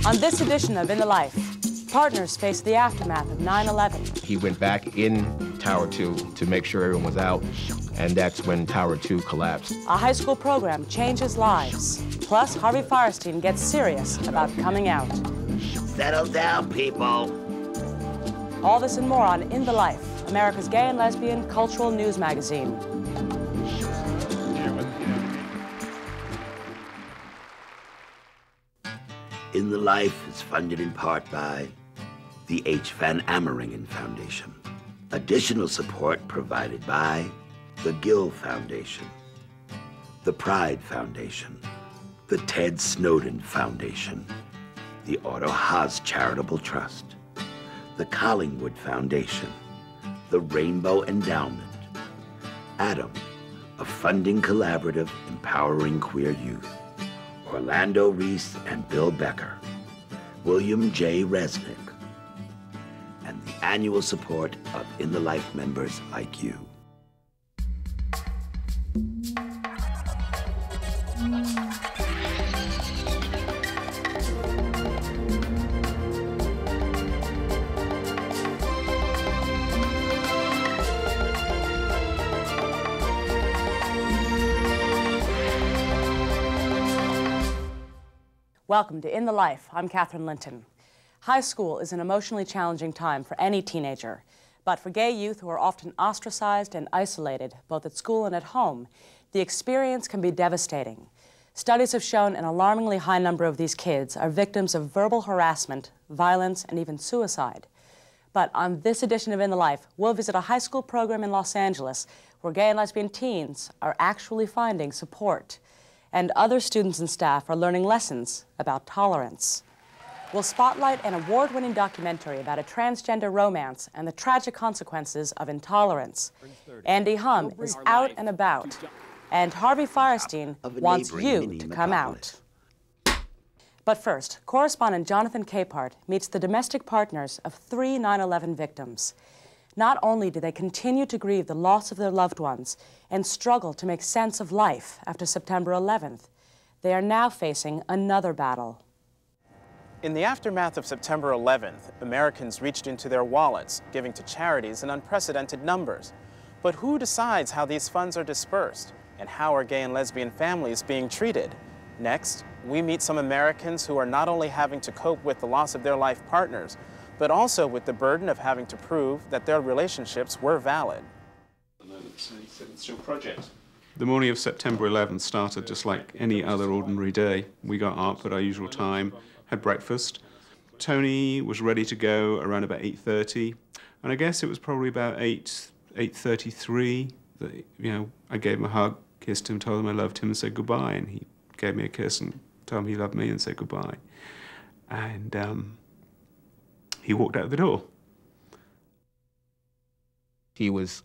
On this edition of In the Life, partners face the aftermath of 9/11. He went back in Tower 2 to make sure everyone was out, and that's when Tower 2 collapsed. A high school program changes lives. Plus, Harvey Fierstein gets serious about coming out. Settle down, people. All this and more on In the Life, America's gay and lesbian cultural news magazine. In the Life is funded in part by the H. Van Ameringen Foundation. Additional support provided by the Gill Foundation, the Pride Foundation, the Ted Snowden Foundation, the Otto Haas Charitable Trust, the Collingwood Foundation, the Rainbow Endowment, Adam, a funding collaborative empowering queer youth, Orlando Reese and Bill Becker, William J. Resnick, and the annual support of In the Life members like you. Welcome to In the Life. I'm Katherine Linton. High school is an emotionally challenging time for any teenager, but for gay youth who are often ostracized and isolated, both at school and at home, the experience can be devastating. Studies have shown an alarmingly high number of these kids are victims of verbal harassment, violence, and even suicide. But on this edition of In the Life, we'll visit a high school program in Los Angeles where gay and lesbian teens are actually finding support. And other students and staff are learning lessons about tolerance. We'll spotlight an award-winning documentary about a transgender romance and the tragic consequences of intolerance. Andy Hum is out and about, and Harvey Fierstein wants you to come out. But first, correspondent Jonathan Capehart meets the domestic partners of 3 9/11 victims. Not only do they continue to grieve the loss of their loved ones and struggle to make sense of life after September 11th, they are now facing another battle. In the aftermath of September 11th, Americans reached into their wallets, giving to charities in unprecedented numbers. But who decides how these funds are dispersed? And how are gay and lesbian families being treated? Next, we meet some Americans who are not only having to cope with the loss of their life partners, but also with the burden of having to prove that their relationships were valid. The morning of September 11th started just like any other ordinary day. We got up at our usual time, had breakfast. Tony was ready to go around about 8:30, and I guess it was probably about 8:33 that, I gave him a hug, kissed him, told him I loved him, and said goodbye, and he gave me a kiss and told me he loved me and said goodbye. And he walked out the door. He was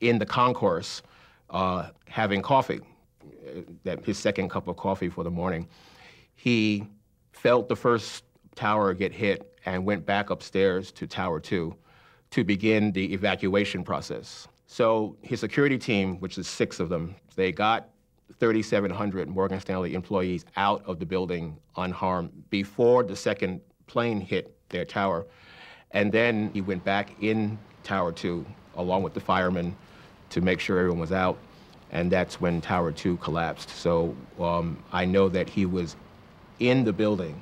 in the concourse having coffee, his second cup of coffee for the morning. He felt the first tower get hit and went back upstairs to Tower 2 to begin the evacuation process. So his security team, which is 6 of them, they got 3,700 Morgan Stanley employees out of the building unharmed before the second plane hit their tower. And then he went back in Tower 2 along with the firemen to make sure everyone was out. And that's when Tower 2 collapsed. So I know that he was in the building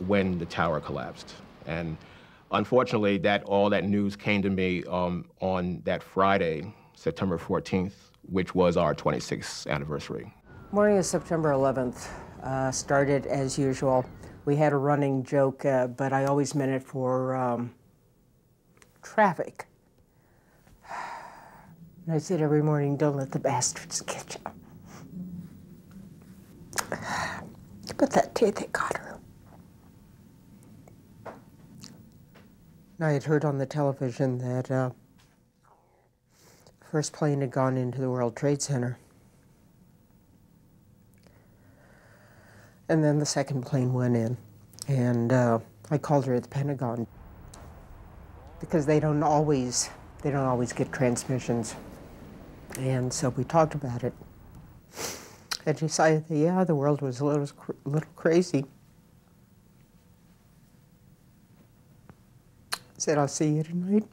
when the tower collapsed. And unfortunately, all that news came to me on that Friday, September 14th, which was our 26th anniversary. Morning of September 11th started as usual. We had a running joke, but I always meant it for traffic. And I said every morning, don't let the bastards catch you. But that day they got her. And I had heard on the television that the first plane had gone into the World Trade Center. And then the second plane went in. And I called her at the Pentagon because they don't always get transmissions. And so we talked about it. And decided that, yeah, the world was a little crazy. said, I'll see you tonight.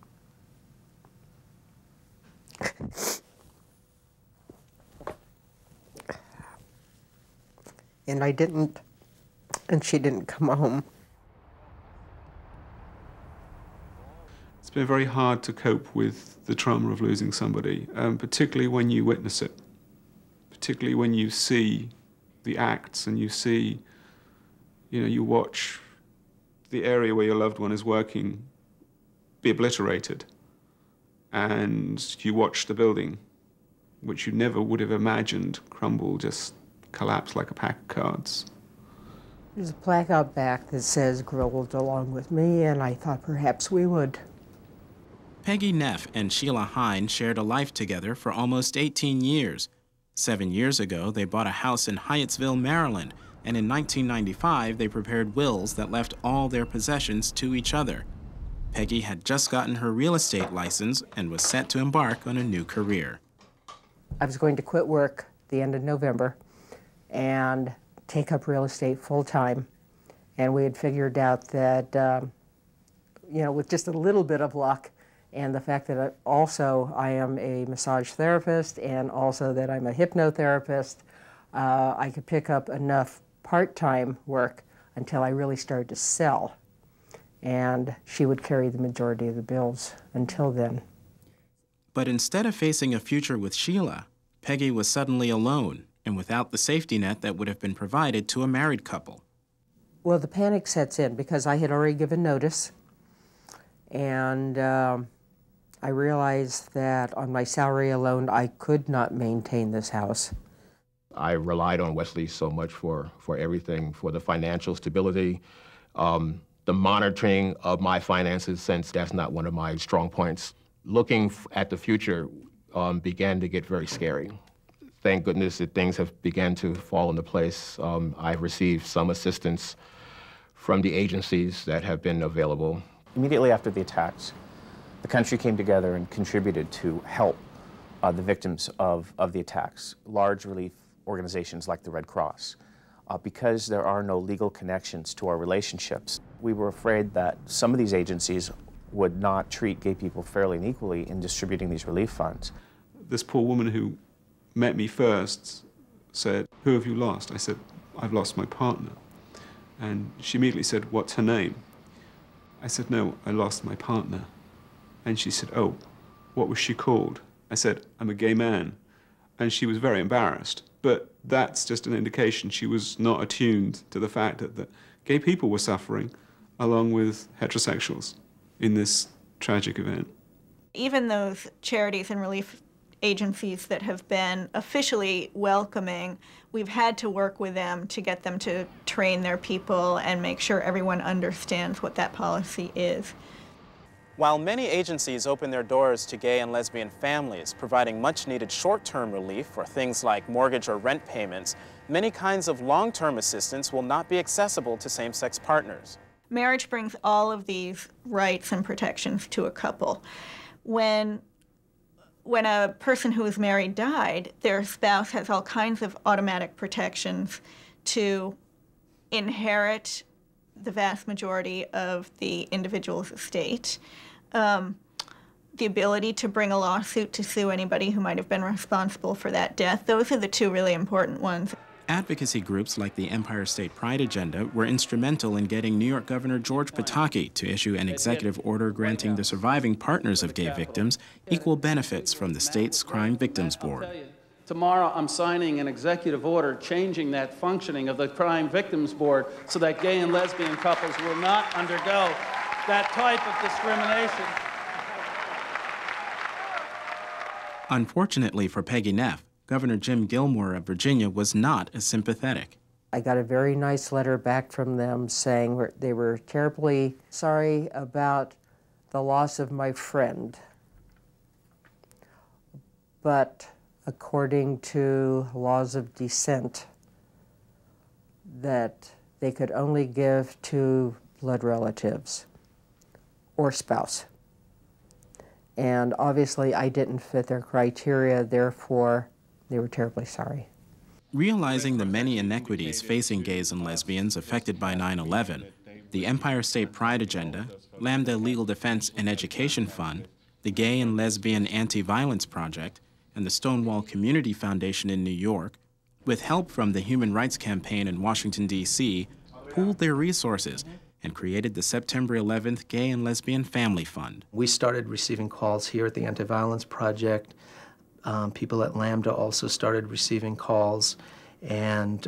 And I didn't, and she didn't come home. It's been very hard to cope with the trauma of losing somebody, particularly when you witness it, particularly when you see the acts and you see, you watch the area where your loved one is working be obliterated, and you watch the building, which you never would have imagined crumble, just collapse like a pack of cards. There's a plaque out back that says "grilled along with me," and I thought perhaps we would. Peggy, Neff, and Sheila Hein shared a life together for almost 18 years. 7 years ago, they bought a house in Hyattsville, Maryland, and in 1995, they prepared wills that left all their possessions to each other. Peggy had just gotten her real estate license and was set to embark on a new career. I was going to quit work the end of November and take up real estate full-time. And we had figured out that, with just a little bit of luck and the fact that I am a massage therapist and also that I'm a hypnotherapist, I could pick up enough part-time work until I really started to sell. And she would carry the majority of the bills until then. But instead of facing a future with Sheila, Peggy was suddenly alone and without the safety net that would have been provided to a married couple. Well, the panic sets in because I had already given notice, and I realized that on my salary alone, I could not maintain this house. I relied on Wesley so much for everything, for the financial stability, the monitoring of my finances, since that's not one of my strong points. Looking at the future began to get very scary. Thank goodness that things have begun to fall into place. I've received some assistance from the agencies that have been available. Immediately after the attacks, the country came together and contributed to help the victims of the attacks, large relief organizations like the Red Cross. Because there are no legal connections to our relationships, we were afraid that some of these agencies would not treat gay people fairly and equally in distributing these relief funds. This poor woman who met me first said, "Who have you lost?" I said, "I've lost my partner." And she immediately said, "What's her name?" I said, "No, I lost my partner." And she said, "Oh, what was she called?" I said, "I'm a gay man." And she was very embarrassed. But that's just an indication she was not attuned to the fact that gay people were suffering along with heterosexuals in this tragic event. Even those charities and relief agencies that have been officially welcoming, we've had to work with them to get them to train their people and make sure everyone understands what that policy is. While many agencies open their doors to gay and lesbian families, providing much-needed short-term relief for things like mortgage or rent payments, many kinds of long-term assistance will not be accessible to same-sex partners. Marriage brings all of these rights and protections to a couple. When a person who is married died, their spouse has all kinds of automatic protections to inherit the vast majority of the individual's estate, the ability to bring a lawsuit to sue anybody who might have been responsible for that death. Those are the two really important ones. Advocacy groups like the Empire State Pride Agenda were instrumental in getting New York Governor George Pataki to issue an executive order granting the surviving partners of gay victims equal benefits from the state's Crime Victims Board. Tomorrow, I'm signing an executive order changing that functioning of the Crime Victims Board so that gay and lesbian couples will not undergo that type of discrimination. Unfortunately for Peggy Neff, Governor Jim Gilmore of Virginia was not as sympathetic. I got a very nice letter back from them saying they were terribly sorry about the loss of my friend, but according to laws of descent, that they could only give to blood relatives or spouse. And obviously I didn't fit their criteria, therefore they were terribly sorry. Realizing the many inequities facing gays and lesbians affected by 9/11, The Empire State Pride Agenda, Lambda Legal Defense and Education Fund, the Gay and Lesbian Anti-Violence Project, and the Stonewall Community Foundation in New York, with help from the Human Rights Campaign in Washington, D.C., pooled their resources and created the September 11th Gay and Lesbian Family Fund. We started receiving calls here at the Anti-Violence Project. People at Lambda also started receiving calls, and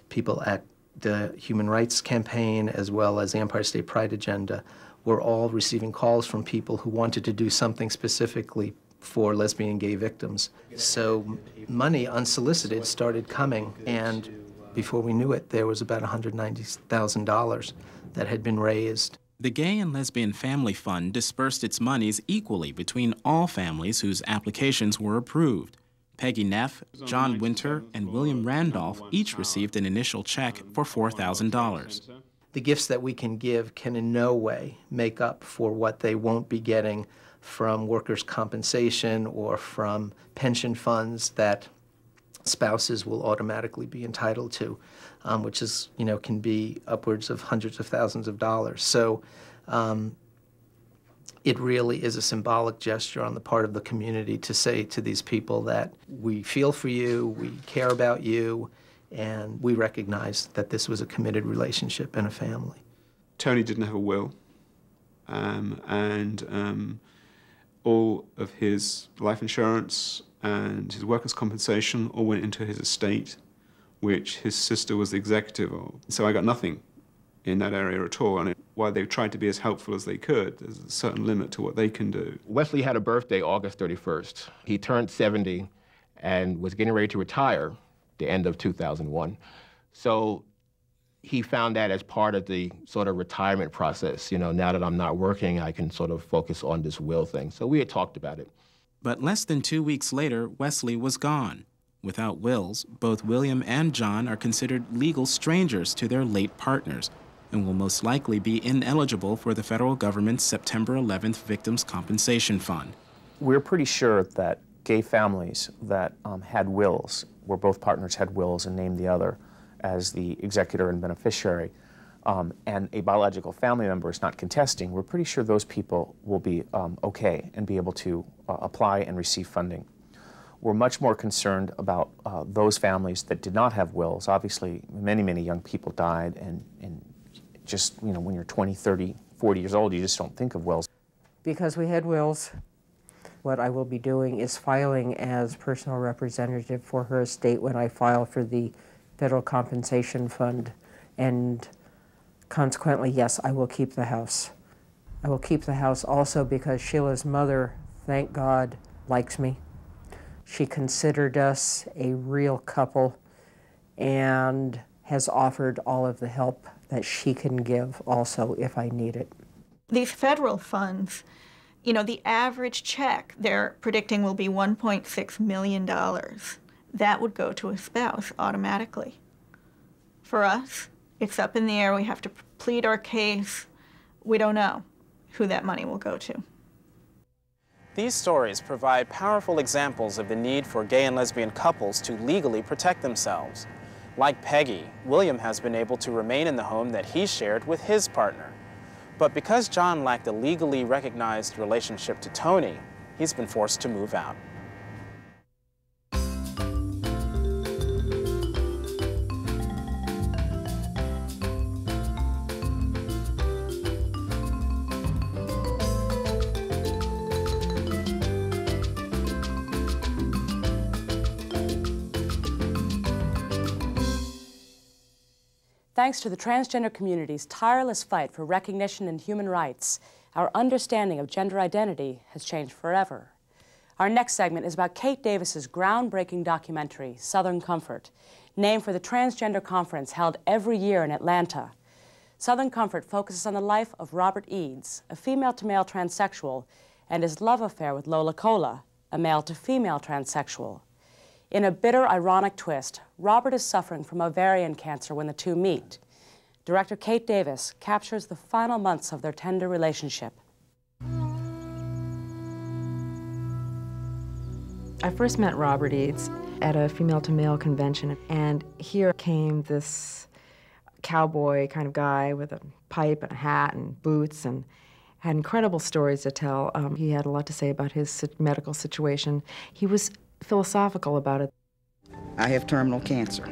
people at the Human Rights Campaign as well as the Empire State Pride Agenda were all receiving calls from people who wanted to do something specifically for lesbian and gay victims. So money, unsolicited, started coming, and before we knew it, there was about $190,000 that had been raised. The Gay and Lesbian Family Fund dispersed its monies equally between all families whose applications were approved. Peggy Neff, John Winter, and William Randolph each received an initial check for $4,000. The gifts that we can give can in no way make up for what they won't be getting from workers' compensation or from pension funds that spouses will automatically be entitled to, which is, can be upwards of hundreds of thousands of dollars. So it really is a symbolic gesture on the part of the community to say to these people that we feel for you, we care about you, and we recognize that this was a committed relationship and a family. Tony didn't have a will, all of his life insurance and his workers' compensation all went into his estate, which his sister was the executive of. So I got nothing in that area at all. And while they tried to be as helpful as they could, there's a certain limit to what they can do. Wesley had a birthday August 31st. He turned 70 and was getting ready to retire the end of 2001. So he found that as part of the sort of retirement process. Now that I'm not working, I can sort of focus on this will thing. So we had talked about it. But less than 2 weeks later, Wesley was gone. Without wills, both William and John are considered legal strangers to their late partners and will most likely be ineligible for the federal government's September 11th Victims' Compensation Fund. We're pretty sure that gay families that had wills, where both partners had wills and named the other as the executor and beneficiary, and a biological family member is not contesting, we're pretty sure those people will be okay and be able to apply and receive funding. We're much more concerned about those families that did not have wills. Obviously, many, many young people died, and just, when you're 20, 30, 40 years old, you just don't think of wills. Because we had wills, what I will be doing is filing as personal representative for her estate when I file for the Federal Compensation Fund, and consequently, yes, I will keep the house. I will keep the house also because Sheila's mother, thank God, likes me. She considered us a real couple and has offered all of the help that she can give also if I need it. These federal funds, the average check they're predicting will be $1.6 million. That would go to a spouse automatically. For us, it's up in the air. We have to plead our case. We don't know who that money will go to. These stories provide powerful examples of the need for gay and lesbian couples to legally protect themselves. Like Peggy, William has been able to remain in the home that he shared with his partner. But because John lacked a legally recognized relationship to Tony, he's been forced to move out. Thanks to the transgender community's tireless fight for recognition and human rights, our understanding of gender identity has changed forever. Our next segment is about Kate Davis's groundbreaking documentary, Southern Comfort, named for the transgender conference held every year in Atlanta. Southern Comfort focuses on the life of Robert Eads, a female-to-male transsexual, and his love affair with Lola Cola, a male-to-female transsexual. In a bitter, ironic twist, Robert is suffering from ovarian cancer when the two meet. Director Kate Davis captures the final months of their tender relationship. I first met Robert Eads at a female-to-male convention, and here came this cowboy kind of guy with a pipe and a hat and boots, and had incredible stories to tell. He had a lot to say about his medical situation. He was philosophical about it. I have terminal cancer.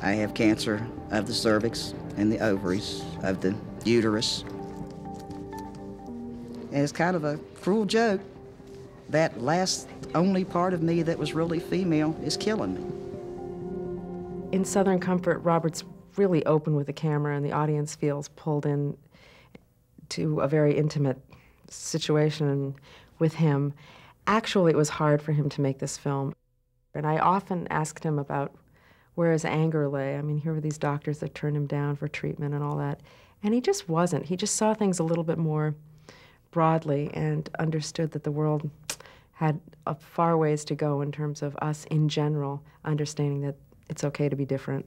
I have cancer of the cervix and the ovaries, of the uterus. And it's kind of a cruel joke. That last only part of me that was really female is killing me. In Southern Comfort, Robert's really open with the camera, and the audience feels pulled in to a very intimate situation with him. Actually, it was hard for him to make this film. And I often asked him about where his anger lay. I mean, here were these doctors that turned him down for treatment and all that. And he just wasn't. He just saw things a little bit more broadly and understood that the world had a far ways to go in terms of us in general understanding that it's okay to be different.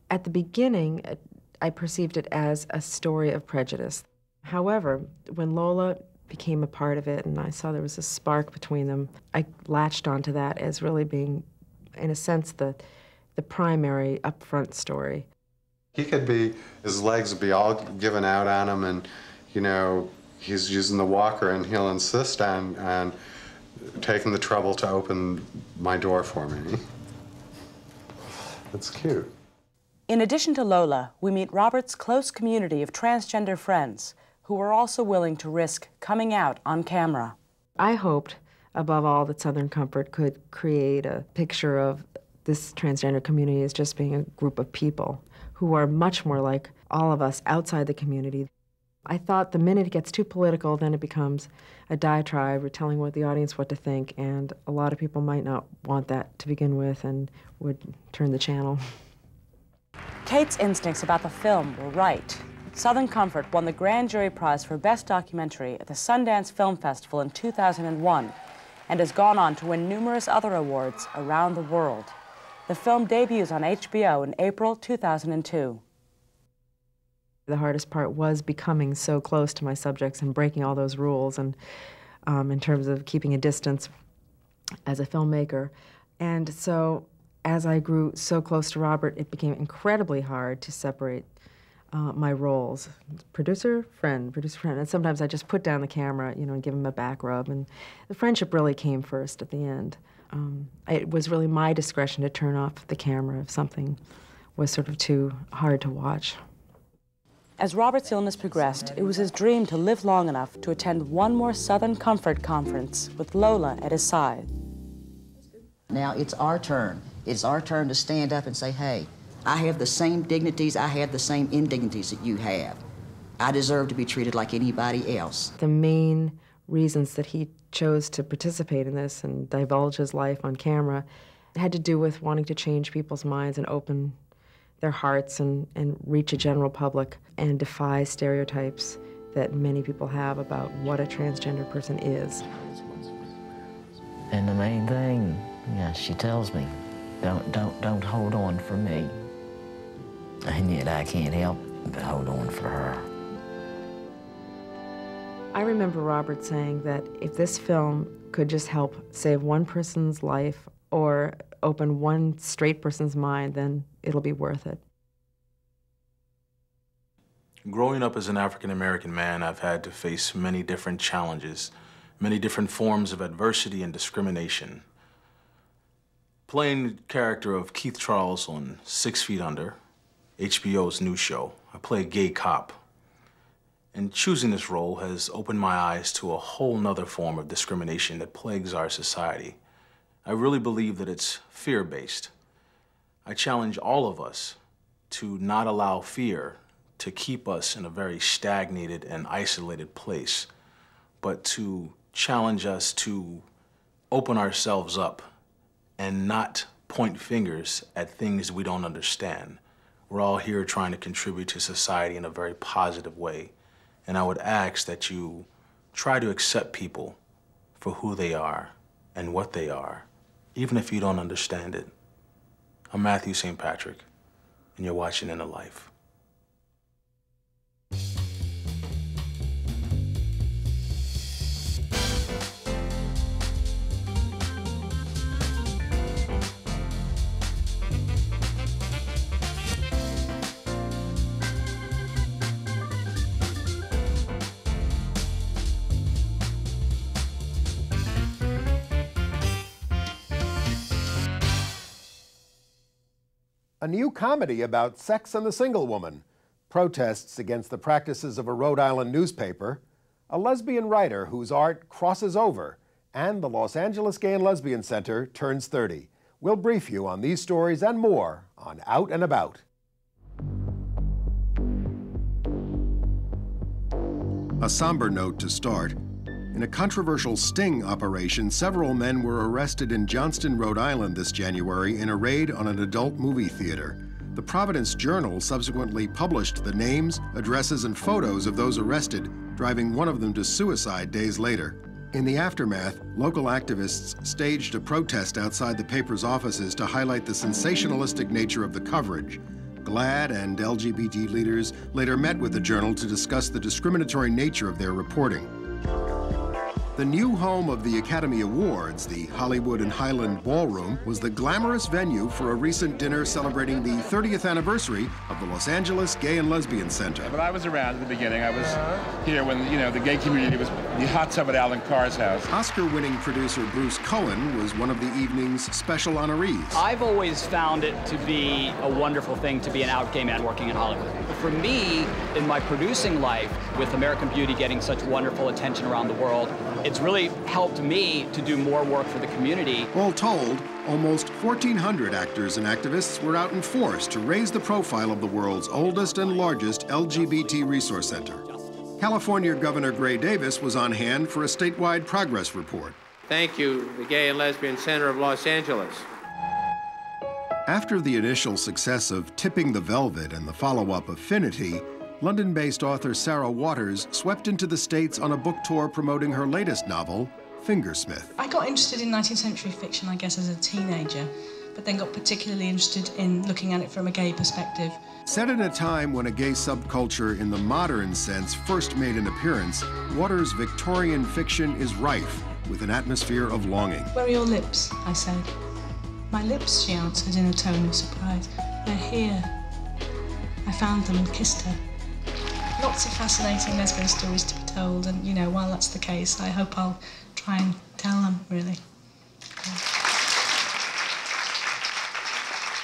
At the beginning, I perceived it as a story of prejudice. However, when Lola became a part of it and I saw there was a spark between them, I latched onto that as really being, in a sense, the primary upfront story. He could be, his legs would be all given out on him, and, you know, he's using the walker, and he'll insist on taking the trouble to open my door for me. That's cute. In addition to Lola, we meet Robert's close community of transgender friends who were also willing to risk coming out on camera. I hoped, above all, that Southern Comfort could create a picture of this transgender community as just being a group of people who are much more like all of us outside the community. I thought the minute it gets too political, then it becomes a diatribe or telling the audience what to think, and a lot of people might not want that to begin with and would turn the channel. Kate's instincts about the film were right. Southern Comfort won the Grand Jury Prize for Best Documentary at the Sundance Film Festival in 2001 and has gone on to win numerous other awards around the world. The film debuts on HBO in April 2002. The hardest part was becoming so close to my subjects and breaking all those rules, and in terms of keeping a distance as a filmmaker. And so as I grew so close to Robert, it became incredibly hard to separate my roles. Producer, friend, and sometimes I just put down the camera, you know, and give him a back rub, and the friendship really came first at the end. It was really my discretion to turn off the camera if something was sort of too hard to watch. As Robert's illness progressed, it was his dream to live long enough to attend one more Southern Comfort conference with Lola at his side. Now it's our turn. It's our turn to stand up and say, hey, I have the same dignities, I have the same indignities that you have. I deserve to be treated like anybody else. The main reasons that he chose to participate in this and divulge his life on camera had to do with wanting to change people's minds and open their hearts and reach a general public and defy stereotypes that many people have about what a transgender person is. And the main thing, yeah, she tells me, don't hold on for me. And yet I can't help but hold on for her. I remember Robert saying that if this film could just help save one person's life or open one straight person's mind, then it'll be worth it. Growing up as an African-American man, I've had to face many different challenges, many different forms of adversity and discrimination. Playing the character of Keith Charles on 6 Feet Under, HBO's new show, I play a gay cop. And choosing this role has opened my eyes to a whole nother form of discrimination that plagues our society. I really believe that it's fear-based. I challenge all of us to not allow fear to keep us in a very stagnated and isolated place, but to challenge us to open ourselves up and not point fingers at things we don't understand. We're all here trying to contribute to society in a very positive way. And I would ask that you try to accept people for who they are and what they are, even if you don't understand it. I'm Mathew St. Patrick, and you're watching Inner Life. A new comedy about sex and the single woman, protests against the practices of a Rhode Island newspaper, a lesbian writer whose art crosses over, and the Los Angeles Gay and Lesbian Center turns 30. We'll brief you on these stories and more on Out and About. A somber note to start. In a controversial sting operation, several men were arrested in Johnston, Rhode Island this January in a raid on an adult movie theater. The Providence Journal subsequently published the names, addresses, and photos of those arrested, driving one of them to suicide days later. In the aftermath, local activists staged a protest outside the paper's offices to highlight the sensationalistic nature of the coverage. GLAAD and LGBT leaders later met with the Journal to discuss the discriminatory nature of their reporting. The new home of the Academy Awards, the Hollywood and Highland Ballroom, was the glamorous venue for a recent dinner celebrating the 30th anniversary of the Los Angeles Gay and Lesbian Center. But I was around at the beginning. I was here when, the gay community was the hot tub at Alan Carr's house. Oscar-winning producer Bruce Cohen was one of the evening's special honorees. I've always found it to be a wonderful thing to be an out gay man working in Hollywood. For me, in my producing life, with American Beauty getting such wonderful attention around the world, it's really helped me to do more work for the community. All told, almost 1,400 actors and activists were out in force to raise the profile of the world's oldest and largest LGBT resource center. California Governor Gray Davis was on hand for a statewide progress report. Thank you, the Gay and Lesbian Center of Los Angeles. After the initial success of Tipping the Velvet and the follow-up Affinity, London-based author Sarah Waters swept into the States on a book tour promoting her latest novel, Fingersmith. I got interested in 19th century fiction, I guess, as a teenager, but then got particularly interested in looking at it from a gay perspective. Set in a time when a gay subculture in the modern sense first made an appearance, Waters' Victorian fiction is rife with an atmosphere of longing. Where are your lips? I said. My lips, she answered in a tone of surprise. They're here. I found them and kissed her. Lots of fascinating lesbian stories to be told, and, while that's the case, I hope I'll try and tell them, really.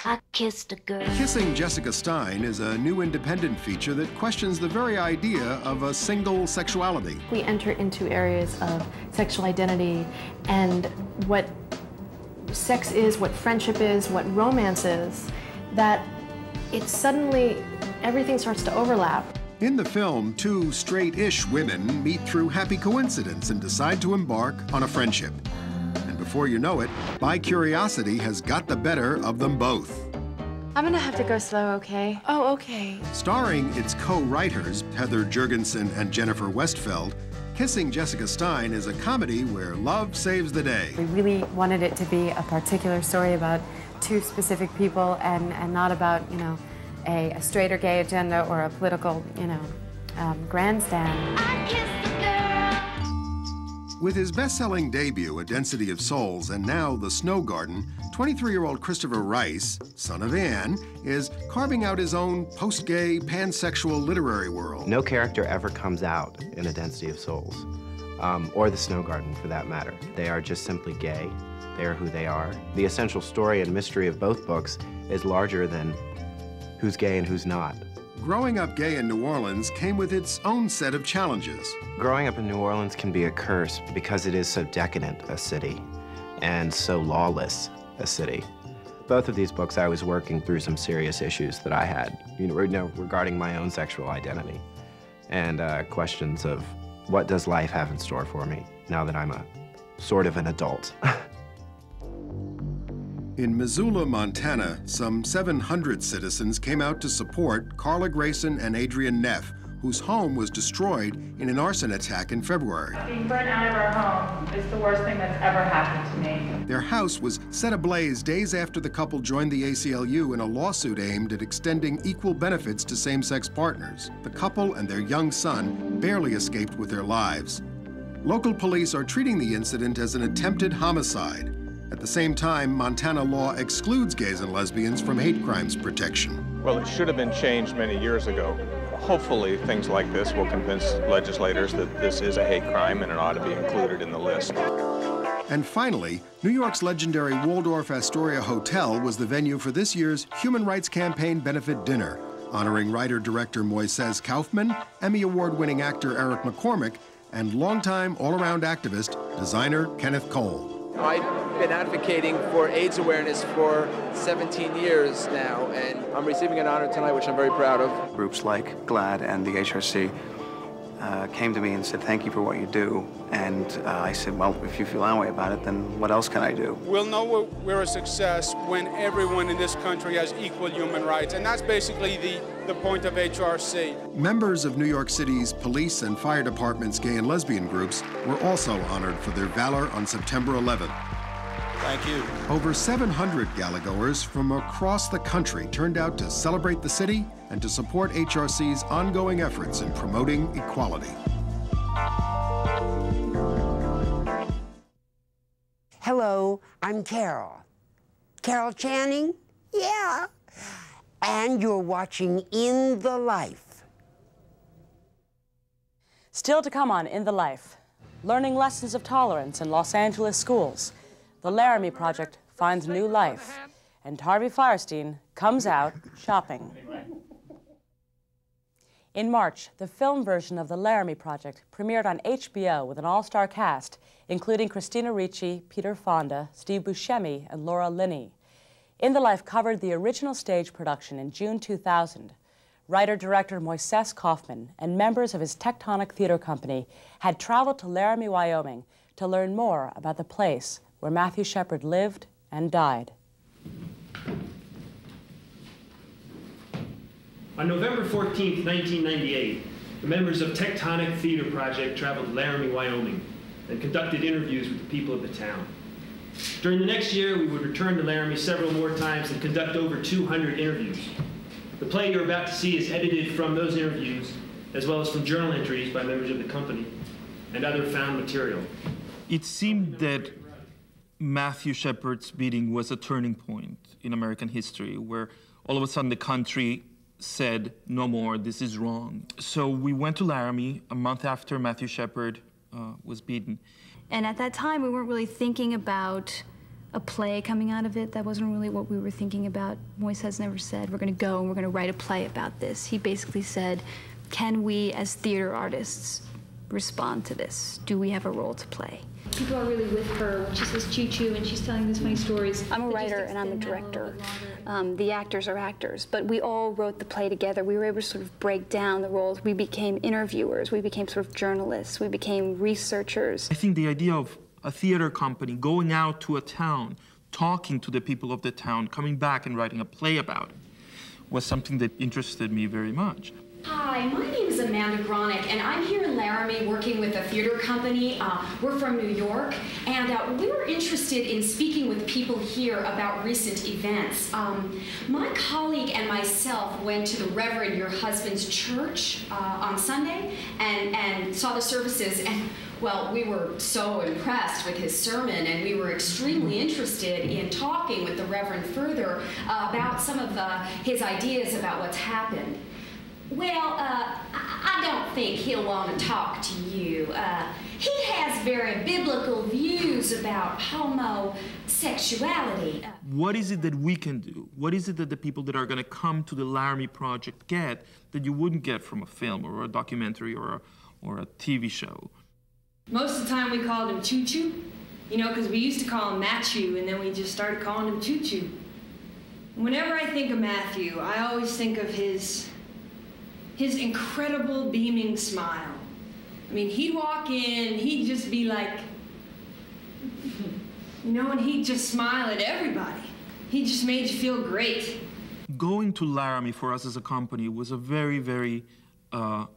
I kissed a girl. Kissing Jessica Stein is a new independent feature that questions the very idea of a single sexuality. We enter into areas of sexual identity and what sex is, what friendship is, what romance is, that it's suddenly, everything starts to overlap. In the film, two straight-ish women meet through happy coincidence and decide to embark on a friendship. And before you know it, bi-curiosity has got the better of them both. I'm gonna have to go slow, okay? Oh, okay. Starring its co-writers, Heather Jurgensen and Jennifer Westfeld, Kissing Jessica Stein is a comedy where love saves the day. We really wanted it to be a particular story about two specific people and not about, a straight or gay agenda or a political, grandstand. With his best-selling debut, A Density of Souls, and now The Snow Garden, 23-year-old Christopher Rice, son of Anne, is carving out his own post-gay, pansexual literary world. No character ever comes out in A Density of Souls, or The Snow Garden, for that matter. They are just simply gay. They are who they are. The essential story and mystery of both books is larger than who's gay and who's not. Growing up gay in New Orleans came with its own set of challenges. Growing up in New Orleans can be a curse because it is so decadent a city and so lawless a city. Both of these books, I was working through some serious issues that I had, regarding my own sexual identity and questions of what does life have in store for me now that I'm a sort of an adult. In Missoula, Montana, some 700 citizens came out to support Carla Grayson and Adrian Neff, whose home was destroyed in an arson attack in February. Being burnt out of our home is the worst thing that's ever happened to me. Their house was set ablaze days after the couple joined the ACLU in a lawsuit aimed at extending equal benefits to same-sex partners. The couple and their young son barely escaped with their lives. Local police are treating the incident as an attempted homicide. At the same time, Montana law excludes gays and lesbians from hate crimes protection. Well, it should have been changed many years ago. Hopefully, things like this will convince legislators that this is a hate crime and it ought to be included in the list. And finally, New York's legendary Waldorf Astoria Hotel was the venue for this year's Human Rights Campaign benefit dinner, honoring writer-director Moises Kaufman, Emmy Award-winning actor Eric McCormick, and longtime all-around activist, designer Kenneth Cole. I've been advocating for AIDS awareness for 17 years now, and I'm receiving an honor tonight, which I'm very proud of. Groups like GLAAD and the HRC came to me and said, thank you for what you do. And I said, well, if you feel that way about it, then what else can I do? We'll know we're a success when everyone in this country has equal human rights, and that's basically the point of HRC. Members of New York City's police and fire department's gay and lesbian groups were also honored for their valor on September 11th. Thank you. Over 700 gala-goers from across the country turned out to celebrate the city and to support HRC's ongoing efforts in promoting equality. Hello, I'm Carol. Carol Channing? Yeah. And you're watching In the Life. Still to come on In the Life, learning lessons of tolerance in Los Angeles schools. The Laramie Project finds new life, and Harvey Fierstein comes out shopping. In March, the film version of The Laramie Project premiered on HBO with an all-star cast, including Christina Ricci, Peter Fonda, Steve Buscemi, and Laura Linney. In the Life covered the original stage production in June 2000. Writer-director Moises Kaufman and members of his Tectonic Theater Company had traveled to Laramie, Wyoming to learn more about the place where Mathew Shepard lived and died. On November 14, 1998, the members of Tectonic Theater Project traveled to Laramie, Wyoming, and conducted interviews with the people of the town. During the next year, we would return to Laramie several more times and conduct over 200 interviews. The play you're about to see is edited from those interviews, as well as from journal entries by members of the company and other found material. It seemed that Mathew Shepard's beating was a turning point in American history, where all of a sudden the country said, no more, this is wrong. So we went to Laramie a month after Mathew Shepard was beaten. And at that time, we weren't really thinking about a play coming out of it. That wasn't really what we were thinking about. Moises never said, we're going to go and we're going to write a play about this. He basically said, can we, as theater artists, respond to this? Do we have a role to play? People are really with her when she says choo-choo and she's telling these funny stories. I'm a writer and I'm a director. The actors are actors, but we all wrote the play together. We were able to sort of break down the roles. We became interviewers. We became sort of journalists. We became researchers. I think the idea of a theater company going out to a town, talking to the people of the town, coming back and writing a play about it was something that interested me very much. Hi, my name is Amanda Gronick, and I'm here in Laramie working with a theater company. We're from New York, and we were interested in speaking with people here about recent events. My colleague and myself went to the Reverend, your husband's church on Sunday and saw the services, and well, we were so impressed with his sermon, and we were extremely interested in talking with the Reverend further about some of his ideas about what's happened. Well, I don't think he'll want to talk to you. He has very biblical views about homosexuality. What is it that we can do? What is it that the people that are going to come to the Laramie Project get that you wouldn't get from a film or a documentary or a TV show? Most of the time we called him Choo-Choo, you know, because we used to call him Matthew, and then we just started calling him Choo-Choo. Whenever I think of Mathew, I always think of his incredible beaming smile. I mean, he'd walk in, he'd just be like, you know, and he'd just smile at everybody. He just made you feel great. Going to Laramie for us as a company was a very, very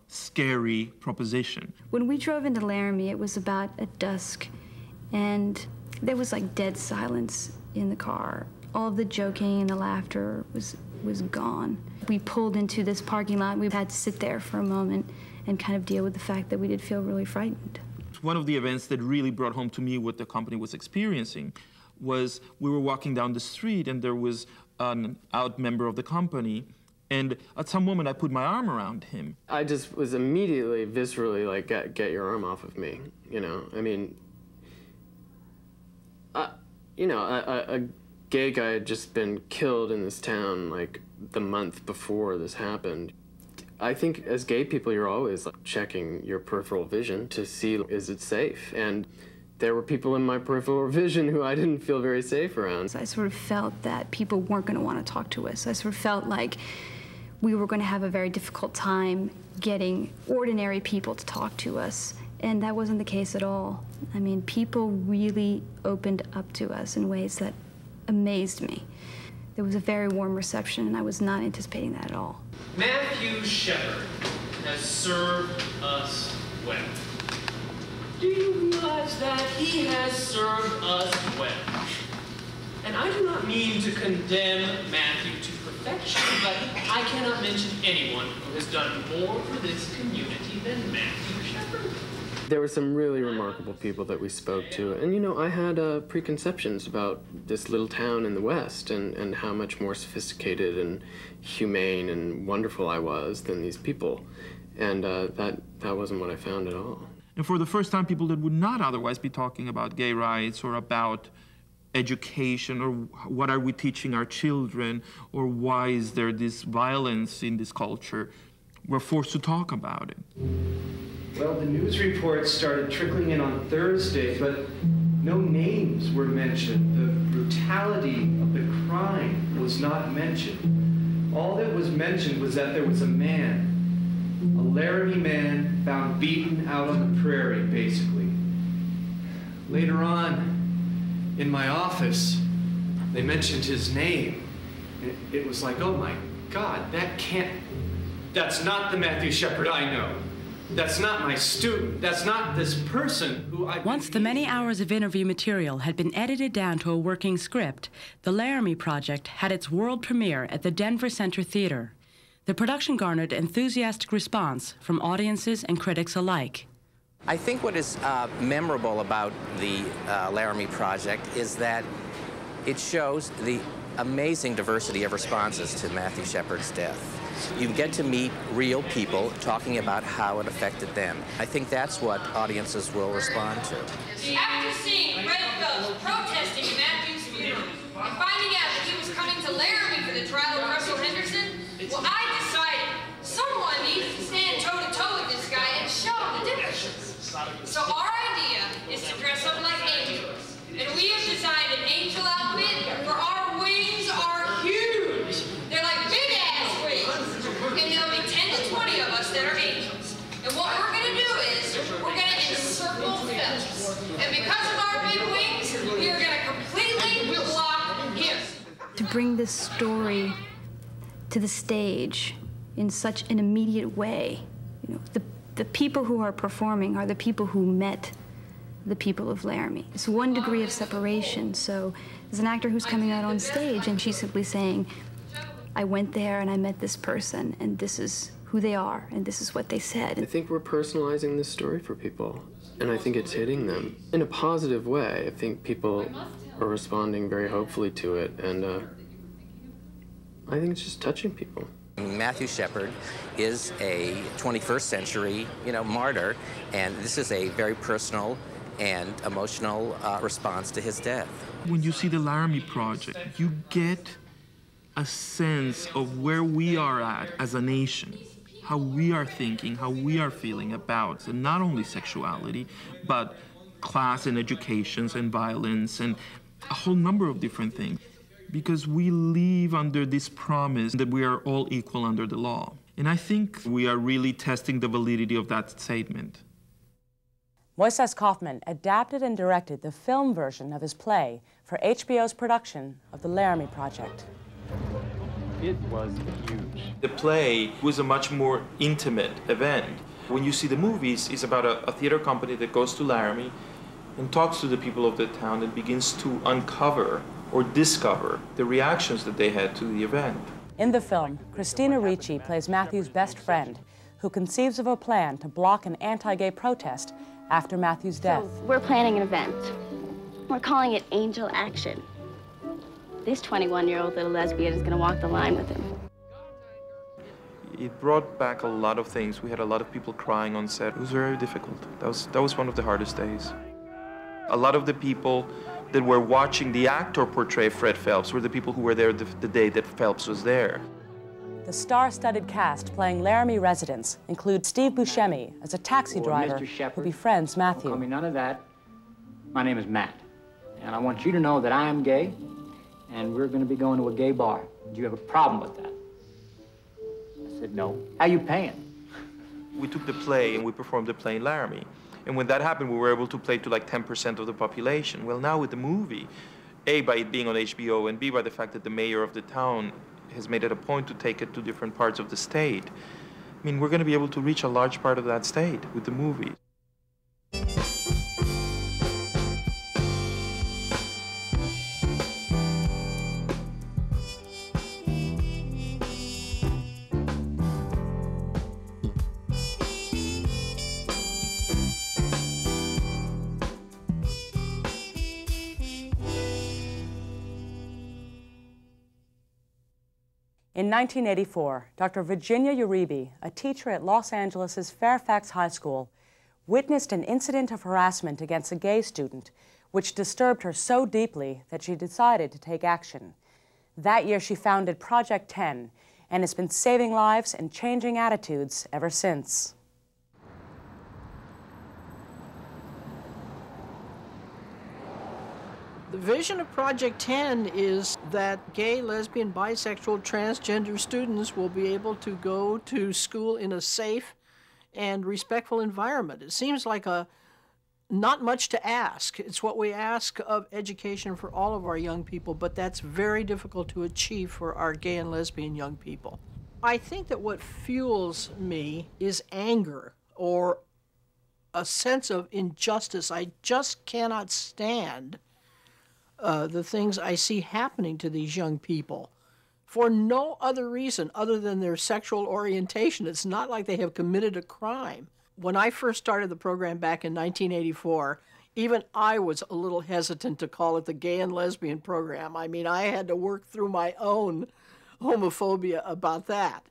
scary proposition. When we drove into Laramie, it was about at dusk, and there was like dead silence in the car. All of the joking and the laughter was gone. We pulled into this parking lot. We had to sit there for a moment and kind of deal with the fact that we did feel really frightened. One of the events that really brought home to me what the company was experiencing was we were walking down the street and there was an out member of the company, and at some moment I put my arm around him. I just was immediately, viscerally like, get your arm off of me, you know? I mean, You know, a gay guy had just been killed in this town, like, the month before this happened. I think as gay people, you're always like, checking your peripheral vision to see, is it safe? And there were people in my peripheral vision who I didn't feel very safe around. I sort of felt that people weren't going to want to talk to us. I sort of felt like we were going to have a very difficult time getting ordinary people to talk to us, and that wasn't the case at all. I mean, people really opened up to us in ways that amazed me. There was a very warm reception, and I was not anticipating that at all. Mathew Shepard has served us well. Do you realize that he has served us well? And I do not mean to condemn Mathew to perfection, but I cannot mention anyone who has done more for this community than Mathew Shepard. There were some really remarkable people that we spoke to. And, you know, I had preconceptions about this little town in the West and how much more sophisticated and humane and wonderful I was than these people. And that wasn't what I found at all. And for the first time, people that would not otherwise be talking about gay rights or about education or what are we teaching our children or why is there this violence in this culture, were forced to talk about it. Well, the news reports started trickling in on Thursday, but no names were mentioned. The brutality of the crime was not mentioned. All that was mentioned was that there was a man, a Laramie man, found beaten out on the prairie, basically. Later on, in my office, they mentioned his name. It was like, oh my God, that's not the Mathew Shepard I know. That's not my student. That's not this person who I... Once the many hours of interview material had been edited down to a working script, the Laramie Project had its world premiere at the Denver Center Theater. The production garnered enthusiastic response from audiences and critics alike. I think what is memorable about the Laramie Project is that it shows the amazing diversity of responses to Mathew Shepard's death. You get to meet real people talking about how it affected them. I think that's what audiences will respond to. After seeing Red Ghost protesting Matthew's funeral and finding out that he was coming to Laramie for the trial of Russell Henderson, well, I decided someone needs to stand toe-to-toe with this guy and show the differences. So our idea is to dress up like angels. And we have designed an angel outfit for our wings are huge. They're like big-ass wings. And there'll be 10 to 20 of us that are angels. And what we're going to do is we're going to encircle feathers. And because of our big wings, we are going to completely block him. To bring this story to the stage in such an immediate way, you know, the people who are performing are the people who met the people of Laramie. It's 1 degree of separation, so there's an actor who's coming out on stage and she's simply saying, I went there and I met this person and this is who they are and this is what they said. I think we're personalizing this story for people, and I think it's hitting them in a positive way. I think people are responding very hopefully to it, and I think it's just touching people. Mathew Shepard is a 21st century, martyr, and this is a very personal and emotional response to his death. When you see the Laramie Project, you get a sense of where we are at as a nation, how we are thinking, how we are feeling about and not only sexuality, but class and education and violence and a whole number of different things. Because we live under this promise that we are all equal under the law. And I think we are really testing the validity of that statement. Moises Kaufman adapted and directed the film version of his play for HBO's production of the Laramie Project. It was huge. The play was a much more intimate event. When you see the movies, it's about a theater company that goes to Laramie and talks to the people of the town and begins to uncover or discover the reactions that they had to the event. In the film, Christina Ricci plays Mathew's best friend, who conceives of a plan to block an anti-gay protest after Mathew's death. So we're planning an event. We're calling it Angel Action. This 21-year-old little lesbian is going to walk the line with him. It brought back a lot of things. We had a lot of people crying on set. It was very difficult. That was one of the hardest days. A lot of the people that were watching the actor portray Fred Phelps were the people who were there the day that Phelps was there. The star-studded cast playing Laramie residents include Steve Buscemi as a taxi driver who befriends Matthew. Call me none of that. My name is Matt, and I want you to know that I am gay, and we're going to be going to a gay bar. Do you have a problem with that? I said, no. How you paying? We took the play and we performed the play in Laramie. And when that happened, we were able to play to like 10% of the population. Well, now with the movie, A, by it being on HBO, and B, by the fact that the mayor of the town has made it a point to take it to different parts of the state, I mean, we're going to be able to reach a large part of that state with the movie. In 1984, Dr. Virginia Uribe, a teacher at Los Angeles' Fairfax High School, witnessed an incident of harassment against a gay student, which disturbed her so deeply that she decided to take action. That year, she founded Project 10 and has been saving lives and changing attitudes ever since. The vision of Project 10 is that gay, lesbian, bisexual, transgender students will be able to go to school in a safe and respectful environment. It seems like not much to ask. It's what we ask of education for all of our young people, but that's very difficult to achieve for our gay and lesbian young people. I think that what fuels me is anger or a sense of injustice. I just cannot stand the things I see happening to these young people for no other reason other than their sexual orientation. It's not like they have committed a crime. When I first started the program back in 1984, even I was a little hesitant to call it the gay and lesbian program. I mean, I had to work through my own homophobia about that.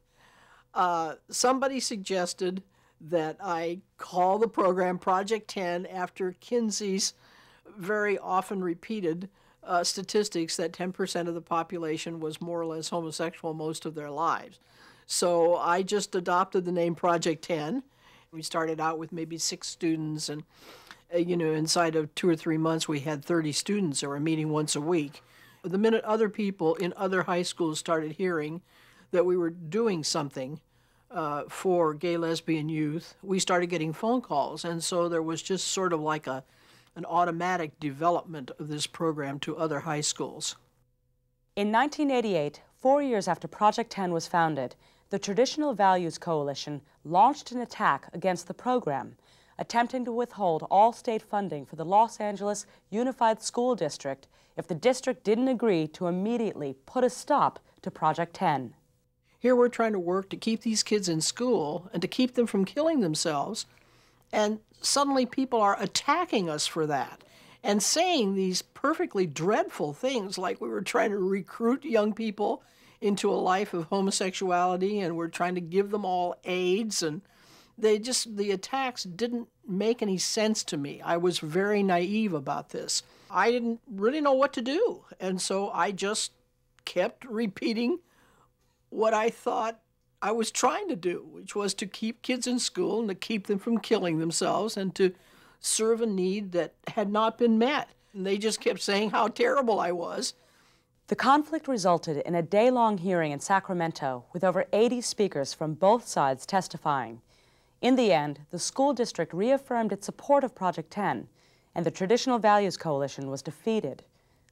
Somebody suggested that I call the program Project 10 after Kinsey's very often repeated statistics that 10% of the population was more or less homosexual most of their lives. So I just adopted the name Project 10. We started out with maybe 6 students, and inside of 2 or 3 months we had 30 students that were meeting once a week. The minute other people in other high schools started hearing that we were doing something for gay, lesbian youth, we started getting phone calls, and so there was just sort of like an automatic development of this program to other high schools. In 1988, 4 years after Project 10 was founded, the Traditional Values Coalition launched an attack against the program, attempting to withhold all state funding for the Los Angeles Unified School District if the district didn't agree to immediately put a stop to Project 10. Here we're trying to work to keep these kids in school and to keep them from killing themselves, and suddenly people are attacking us for that and saying these perfectly dreadful things like we were trying to recruit young people into a life of homosexuality and we're trying to give them all AIDS, and the attacks didn't make any sense to me. I was very naive about this. I didn't really know what to do, and so I just kept repeating what I thought I was trying to do, which was to keep kids in school and to keep them from killing themselves and to serve a need that had not been met. And they just kept saying how terrible I was. The conflict resulted in a day-long hearing in Sacramento with over 80 speakers from both sides testifying. In the end, the school district reaffirmed its support of Project 10, and the Traditional Values Coalition was defeated.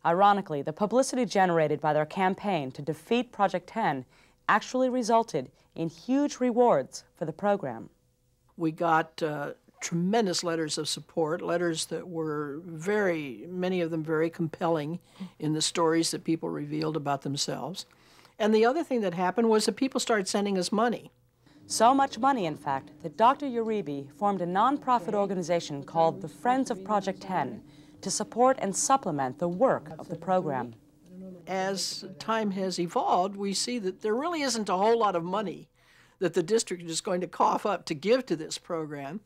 Ironically, the publicity generated by their campaign to defeat Project 10 actually resulted in huge rewards for the program. We got tremendous letters of support, letters that were many of them very compelling in the stories that people revealed about themselves. And the other thing that happened was that people started sending us money. So much money, in fact, that Dr. Uribe formed a nonprofit organization called the Friends of Project 10 to support and supplement the work of the program. As time has evolved, we see that there really isn't a whole lot of money that the district is going to cough up to give to this program.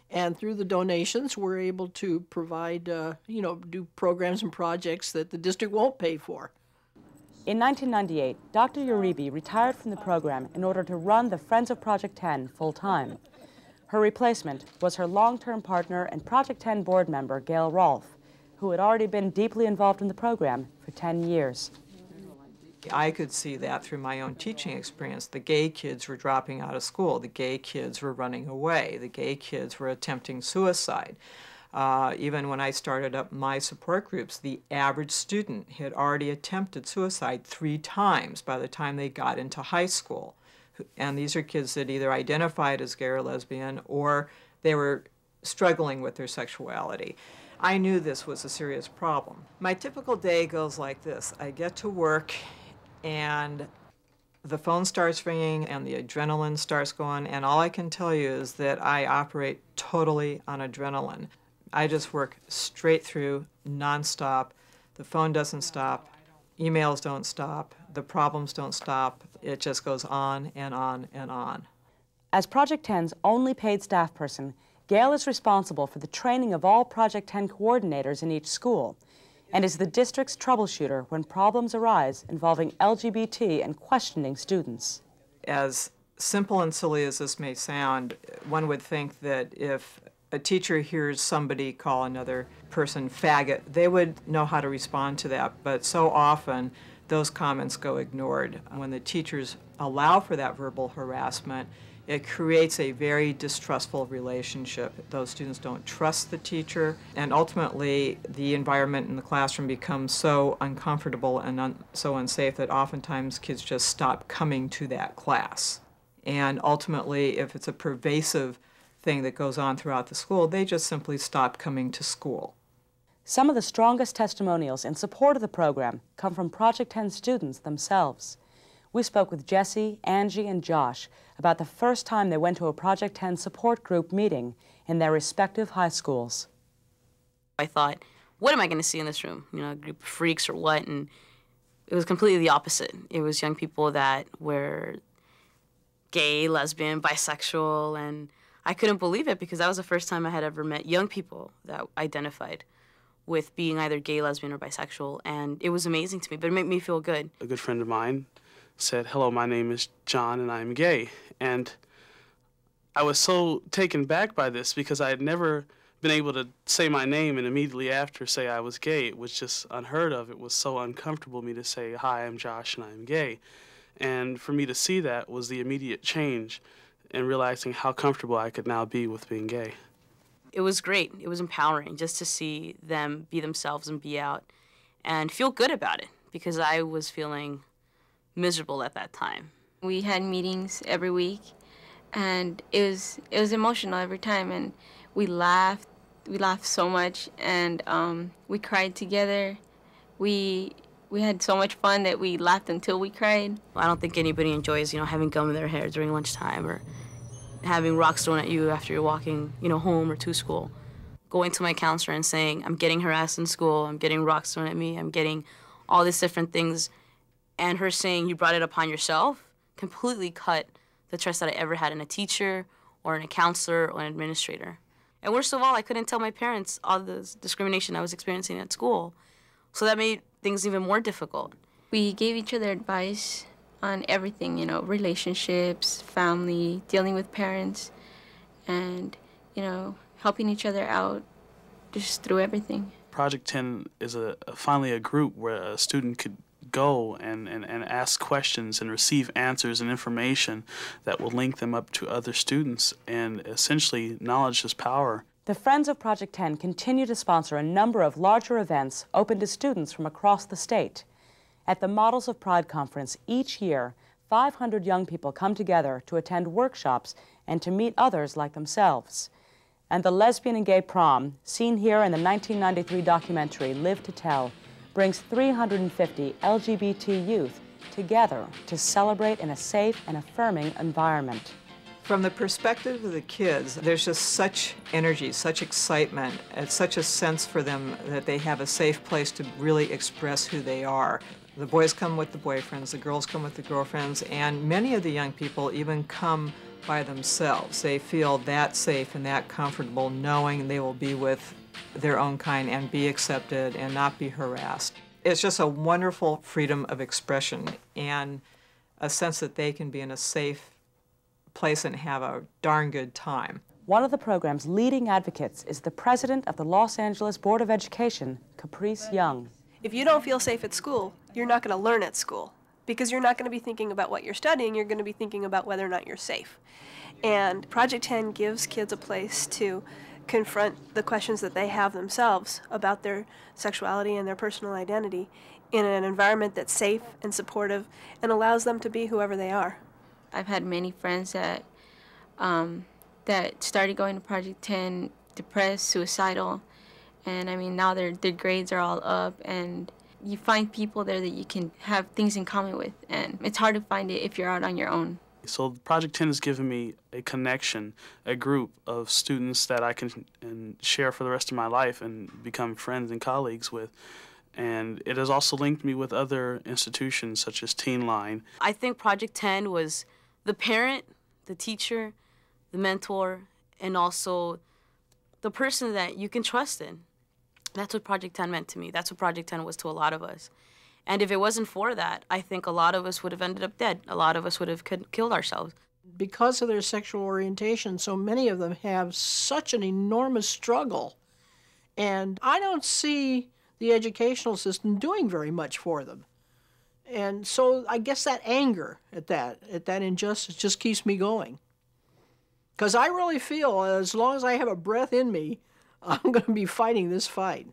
And through the donations, we're able to provide, do programs and projects that the district won't pay for. In 1998, Dr. Uribe retired from the program in order to run the Friends of Project 10 full-time. Her replacement was her long-term partner and Project 10 board member, Gail Rolfe, who had already been deeply involved in the program for 10 years. I could see that through my own teaching experience. The gay kids were dropping out of school. The gay kids were running away. The gay kids were attempting suicide. Even when I started up my support groups, the average student had already attempted suicide 3 times by the time they got into high school. And these are kids that either identified as gay or lesbian, or they were struggling with their sexuality. I knew this was a serious problem. My typical day goes like this. I get to work, and the phone starts ringing, and the adrenaline starts going, and all I can tell you is that I operate totally on adrenaline. I just work straight through, nonstop. The phone doesn't stop. Emails don't stop. The problems don't stop. It just goes on and on and on. As Project 10's only paid staff person, Gail is responsible for the training of all Project 10 coordinators in each school and is the district's troubleshooter when problems arise involving LGBT and questioning students. As simple and silly as this may sound, one would think that if a teacher hears somebody call another person faggot, they would know how to respond to that, but so often those comments go ignored. When the teachers allow for that verbal harassment, it creates a very distrustful relationship. Those students don't trust the teacher, and ultimately the environment in the classroom becomes so uncomfortable and so unsafe that oftentimes kids just stop coming to that class. And ultimately, if it's a pervasive thing that goes on throughout the school, they just simply stop coming to school. Some of the strongest testimonials in support of the program come from Project 10 students themselves. We spoke with Jesse, Angie, and Josh about the first time they went to a Project 10 support group meeting in their respective high schools. I thought, what am I going to see in this room? You know, a group of freaks or what? And it was completely the opposite. It was young people that were gay, lesbian, bisexual, and I couldn't believe it because that was the first time I had ever met young people that identified with being either gay, lesbian, or bisexual, and it was amazing to me, but it made me feel good. A good friend of mine said, "Hello, my name is John and I'm gay." And I was so taken back by this because I had never been able to say my name and immediately after say I was gay. It was just unheard of. It was so uncomfortable for me to say, "Hi, I'm Josh and I'm gay." And for me to see that was the immediate change and realizing how comfortable I could now be with being gay. It was great. It was empowering just to see them be themselves and be out and feel good about it because I was feeling miserable at that time. We had meetings every week, and it was emotional every time, and we laughed so much, and we cried together. We had so much fun that we laughed until we cried. I don't think anybody enjoys, having gum in their hair during lunchtime or having rocks thrown at you after you're walking, home or to school. Going to my counselor and saying, I'm getting harassed in school, I'm getting rocks thrown at me, I'm getting all these different things. And her saying, you brought it upon yourself, completely cut the trust that I ever had in a teacher or in a counselor or an administrator. And worst of all, I couldn't tell my parents all the discrimination I was experiencing at school. So that made things even more difficult. We gave each other advice on everything, relationships, family, dealing with parents, and, helping each other out just through everything. Project 10 is finally a group where a student could go and ask questions and receive answers and information that will link them up to other students, and essentially knowledge is power. The Friends of Project 10 continue to sponsor a number of larger events open to students from across the state. At the Models of Pride conference each year, 500 young people come together to attend workshops and to meet others like themselves. And the Lesbian and Gay Prom, seen here in the 1993 documentary Live to Tell, brings 350 LGBT youth together to celebrate in a safe and affirming environment. From the perspective of the kids, there's just such energy, such excitement, and such a sense for them that they have a safe place to really express who they are. The boys come with the boyfriends, the girls come with the girlfriends, and many of the young people even come by themselves. They feel that safe and that comfortable knowing they will be with their own kind and be accepted and not be harassed. It's just a wonderful freedom of expression and a sense that they can be in a safe place and have a darn good time. One of the program's leading advocates is the president of the Los Angeles Board of Education, Caprice Young. If you don't feel safe at school, you're not going to learn at school, because you're not going to be thinking about what you're studying, you're going to be thinking about whether or not you're safe. And Project 10 gives kids a place to confront the questions that they have themselves about their sexuality and their personal identity in an environment that's safe and supportive and allows them to be whoever they are. I've had many friends that that started going to Project 10 depressed, suicidal, and I mean now their grades are all up, and you find people there that you can have things in common with, and it's hard to find it if you're out on your own. So Project 10 has given me a connection, a group of students that I can share for the rest of my life and become friends and colleagues with. And it has also linked me with other institutions such as Teen Line. I think Project 10 was the parent, the teacher, the mentor, and also the person that you can trust in. That's what Project 10 meant to me. That's what Project 10 was to a lot of us. And if it wasn't for that, I think a lot of us would have ended up dead. A lot of us would have killed ourselves. Because of their sexual orientation, so many of them have such an enormous struggle. And I don't see the educational system doing very much for them. And so I guess that anger at that injustice just keeps me going. Because I really feel as long as I have a breath in me, I'm going to be fighting this fight.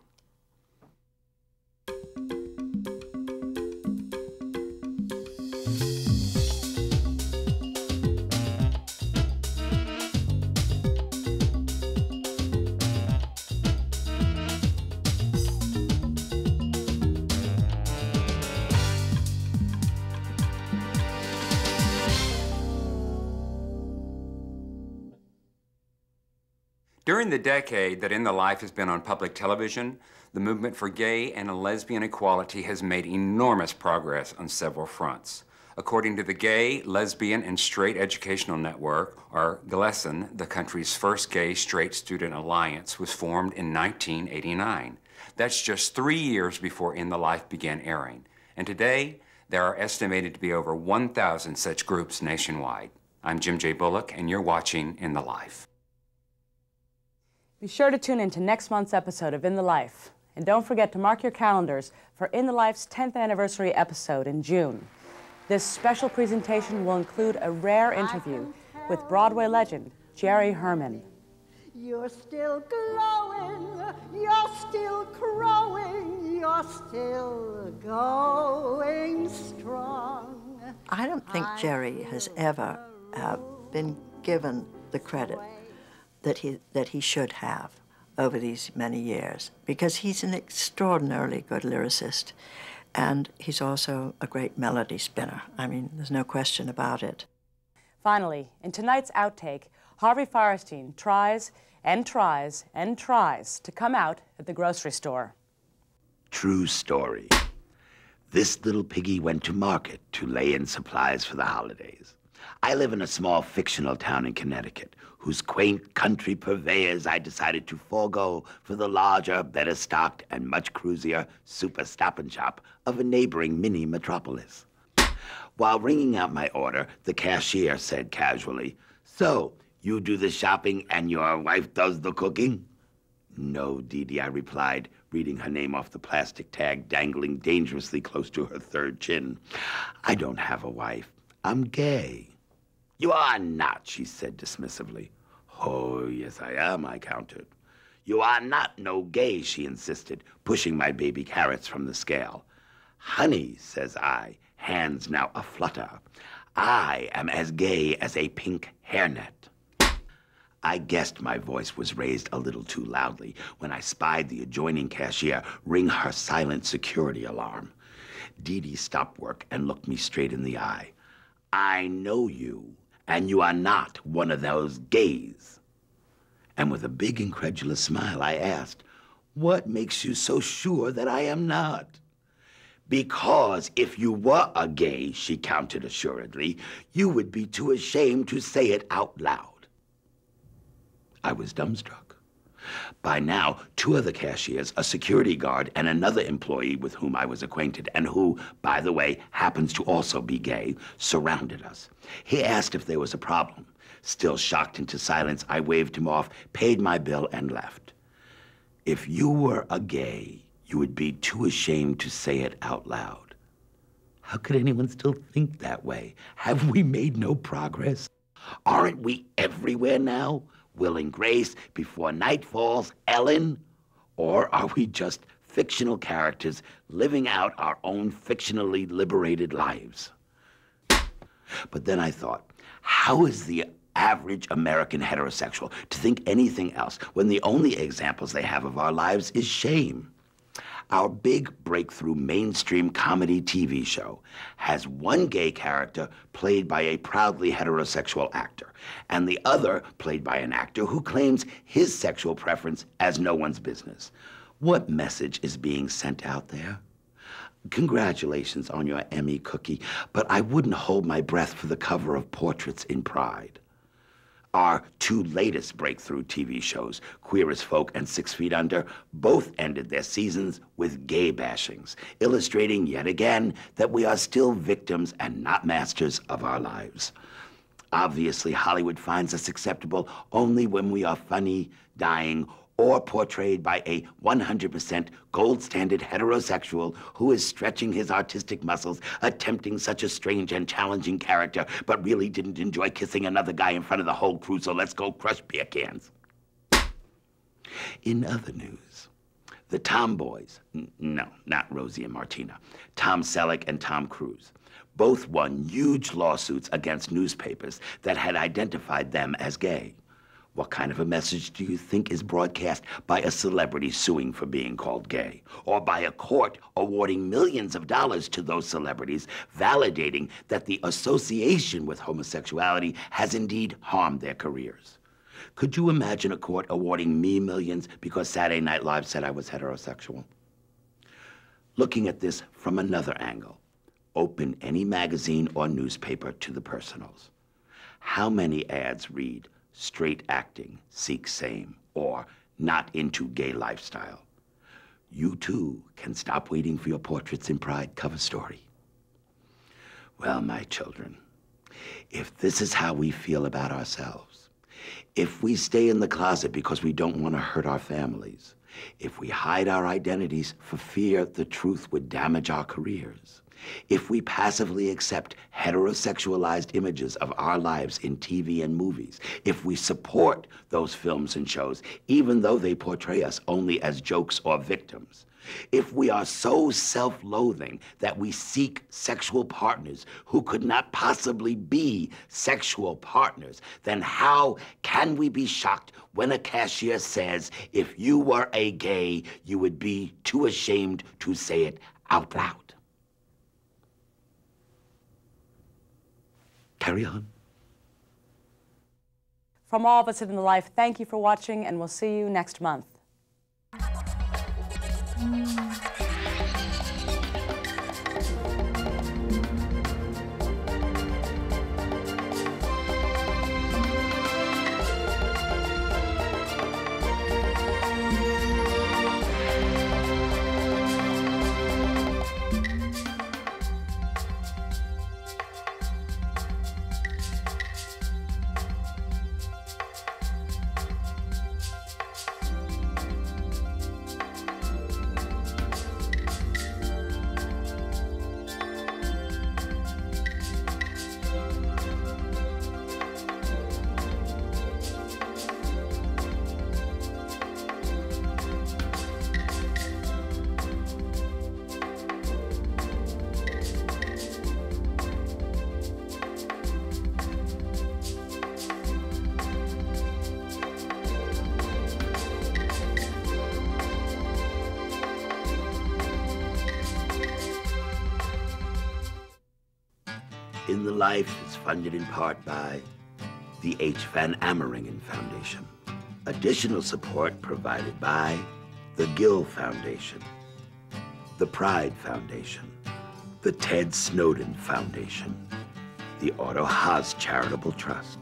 During the decade that In the Life has been on public television, the movement for gay and lesbian equality has made enormous progress on several fronts. According to the Gay, Lesbian, and Straight Educational Network, or GLESSN, the country's first gay straight student alliance was formed in 1989. That's just 3 years before In the Life began airing. And today, there are estimated to be over 1,000 such groups nationwide. I'm Jim J. Bullock, and you're watching In the Life. Be sure to tune in to next month's episode of In the Life. And don't forget to mark your calendars for In the Life's 10th anniversary episode in June. This special presentation will include a rare interview with Broadway legend Jerry Herman. You're still glowing, you're still crowing, you're still going strong. I don't think Jerry has ever been given the credit that he should have over these many years, because he's an extraordinarily good lyricist, and he's also a great melody spinner. I mean, there's no question about it. Finally, in tonight's outtake, Harvey Fierstein tries and tries and tries to come out at the grocery store. True story. This little piggy went to market to lay in supplies for the holidays. I live in a small fictional town in Connecticut, whose quaint country purveyors I decided to forego for the larger, better stocked, and much cruisier super Stop and Shop of a neighboring mini metropolis. While ringing out my order, the cashier said casually, "So, you do the shopping and your wife does the cooking?" "No, Dee Dee," I replied, reading her name off the plastic tag dangling dangerously close to her third chin. "I don't have a wife. I'm gay." "You are not," she said dismissively. "Oh, yes, I am," I countered. "You are not no gay," she insisted, pushing my baby carrots from the scale. "Honey," says I, hands now aflutter, "I am as gay as a pink hairnet." I guessed my voice was raised a little too loudly when I spied the adjoining cashier ring her silent security alarm. Dee Dee stopped work and looked me straight in the eye. "I know you, and you are not one of those gays." And with a big incredulous smile, I asked, "What makes you so sure that I am not?" Because if you were a gay, she countered assuredly, you would be too ashamed to say it out loud. I was dumbstruck. By now, 2 other cashiers, a security guard, and another employee with whom I was acquainted, and who, by the way, happens to also be gay, surrounded us. He asked if there was a problem. Still shocked into silence, I waved him off, paid my bill, and left. If you were a gay, you would be too ashamed to say it out loud. How could anyone still think that way? Have we made no progress? Aren't we everywhere now? Will and Grace, Before Night Falls, Ellen? Or are we just fictional characters living out our own fictionally liberated lives? But then I thought, how is the average American heterosexual to think anything else when the only examples they have of our lives is shame? Our big breakthrough mainstream comedy TV show has one gay character played by a proudly heterosexual actor, and the other played by an actor who claims his sexual preference as no one's business. What message is being sent out there? Congratulations on your Emmy cookie, but I wouldn't hold my breath for the cover of Portraits in Pride. Our 2 latest breakthrough TV shows, Queer as Folk and 6 Feet Under, both ended their seasons with gay bashings, illustrating yet again that we are still victims and not masters of our lives. Obviously, Hollywood finds us acceptable only when we are funny, dying, or portrayed by a 100% gold standard heterosexual who is stretching his artistic muscles, attempting such a strange and challenging character, but really didn't enjoy kissing another guy in front of the whole crew, so let's go crush beer cans. In other news, the Tomboys, no, not Rosie and Martina, Tom Selleck and Tom Cruise, both won huge lawsuits against newspapers that had identified them as gay. What kind of a message do you think is broadcast by a celebrity suing for being called gay? Or by a court awarding millions of dollars to those celebrities, validating that the association with homosexuality has indeed harmed their careers? Could you imagine a court awarding me millions because Saturday Night Live said I was heterosexual? Looking at this from another angle, open any magazine or newspaper to the personals. How many ads read, straight acting, seek same, or not into gay lifestyle? You too can stop waiting for your Portraits in Pride cover story. Well, my children, if this is how we feel about ourselves, if we stay in the closet because we don't want to hurt our families, if we hide our identities for fear the truth would damage our careers, if we passively accept heterosexualized images of our lives in TV and movies, if we support those films and shows, even though they portray us only as jokes or victims, if we are so self-loathing that we seek sexual partners who could not possibly be sexual partners, then how can we be shocked when a cashier says, if you were a gay, you would be too ashamed to say it out loud? Carry on. From all of us in the life, thank you for watching, and we'll see you next month. In the Life is funded in part by the H. Van Ameringen Foundation. Additional support provided by the Gill Foundation, the Pride Foundation, the Ted Snowden Foundation, the Otto Haas Charitable Trust,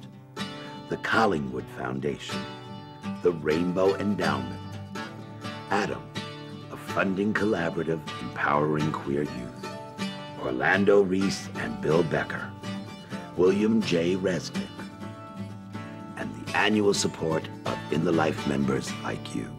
the Collingwood Foundation, the Rainbow Endowment, Adam, a funding collaborative empowering queer youth, Orlando Reese and Bill Becker, William J. Resnick, and the annual support of In the Life members like you.